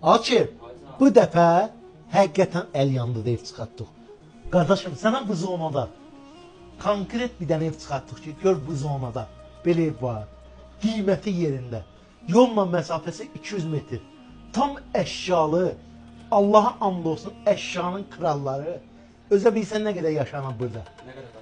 Akif, bu dəfə həqiqətən əl yandı da ev çıxartdıq. Qardaşım, sənə bu zonada konkret bir dənə ev çıxartdıq ki, gör bu zonada belə ev var. Qiyməti yerində. Yolla məsafəsi 200 metr. Tam əşyalı. Allaha and olsun, əşyanın kralları. Özə bilsən nə qədər yaşanır burada.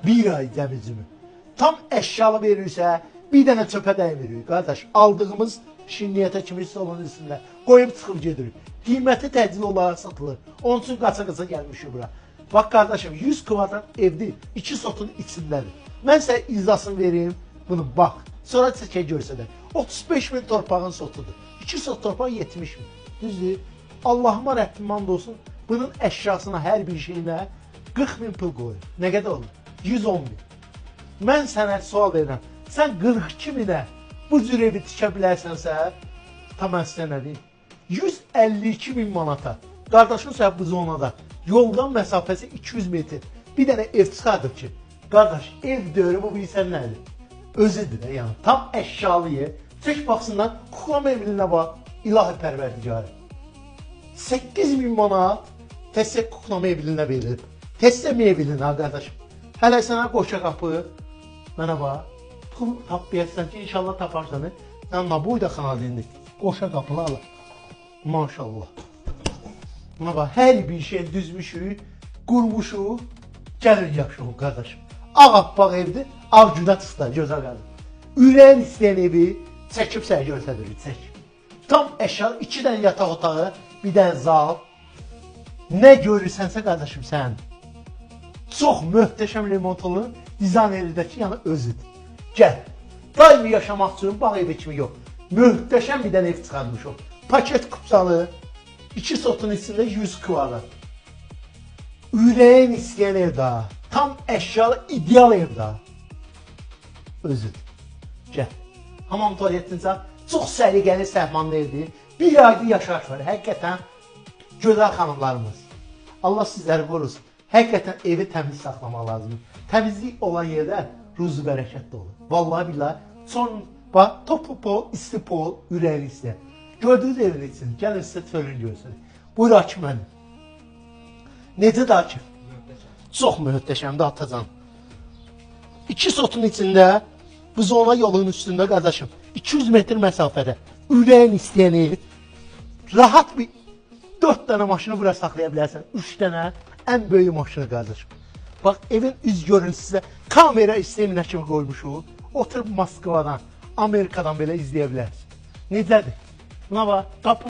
Bir ay cəmi-cümü. Tam əşyalı verirsə, bir dənə çöpə dəymirik. Qardaş, aldığımız şirniyyətə kimi salonun üstündə qoyub çıxıb gedirik. Qiyməti təcil olaraq satılır. Onun üçün qaça-qaça gəlmişik bura. Bax qardaşım, 100 kvadrat evdir, 2 sotun içindədir. Mən sənə izasını vereyim, bunu bax. Sonra çəkə görsələr. 35 min torpağın sotudur. 2 sot torpaq 70 min. Düzdür? Allahıma rəhmim and olsun, bunun əşyasına, hər bir şeyinə 40 min pul qoyur. Nə qədər olur? 110 min. Mən sənə sual verirəm. Sən 42 minə bu cür evi tikə bilərsənsə, tam mən sizə nə deyim? 152 min manata. Qardaşın səhv bu zonada. Yoldan məsafəsi 200 metr. Bir dənə ev çıxardır ki, qardaş, ev döyürü bu bilsən nədir? Özüdür də yəni. Tam əşyalıyı. Çək baxsınlar, Kuklam evliyinə bax, ilahi pərverdigarı. 8 min manat təsək Kuklam evliyinə verilib. Təsək evliyinə qardaşım. Hələ sənə qoşa qapı, mənə bax, pul tapmayasın ki, inşallah taparsan. Sən boyda xanal indi. Qoşa qapılarla. Maşallah. Buna bax, hər bir şey düzmüşük, qurmuşuq, gəlir yaşıyoruz qardaşım. Ağappaq evdir, ağ günə çıxdı, gözəl qardaşım. Ürəyin istəyən evi çəkib sənə göstəririk, çək. Tam əşya, 2 dənə yataq otağı, bir dənə zal. Nə görürsənsə qardaşım sən. Çox möhtəşəm remontlu, dizaynerdəki yəni özüdür. Gəl, daimi yaşamaq üçün bağ evi kimi yox. Möhtəşəm bir dənə ev çıxarmışıq. Paket kupsalı, 2 sotun içində 100 kvadrat. Ürəyin istəyən evdə, tam əşyalı, ideal evdə. Özüdür. Gəl. Hamam tualetincə çox səliqəli səhmanlı evdir. Bir ayda yaşayış var. Həqiqətən gözəl xanımlarımız. Allah sizləri qorusun. Həqiqətən evi təmiz saxlamaq lazımdır. Təmizlik olan yerdə ruzu bərəkətli olur. Vallahi billahi. Son bax, topu pol, isti pol, ürəyin istəyən. Gördüyünüz evin için, gəlin sizə tölün görsün. Buyur Akif mənim. Necədir Akif? Çox möhtəşəmdir atacan. 2 sotun içində, bu zona yolun üstündə qardaşım, 200 metr məsafədə, ürəyin istəyən ev, rahat bir 4 dənə maşını bura saxlaya bilərsən, 3 dənə ən böyük maşını qardaşım. Bax, evin üz görüntüsü kamera sisteminə kimi qoymuşuq, oturub Moskvadan, Amerikadan belə izləyə bilərsin. Necədir? Buna bax, qapı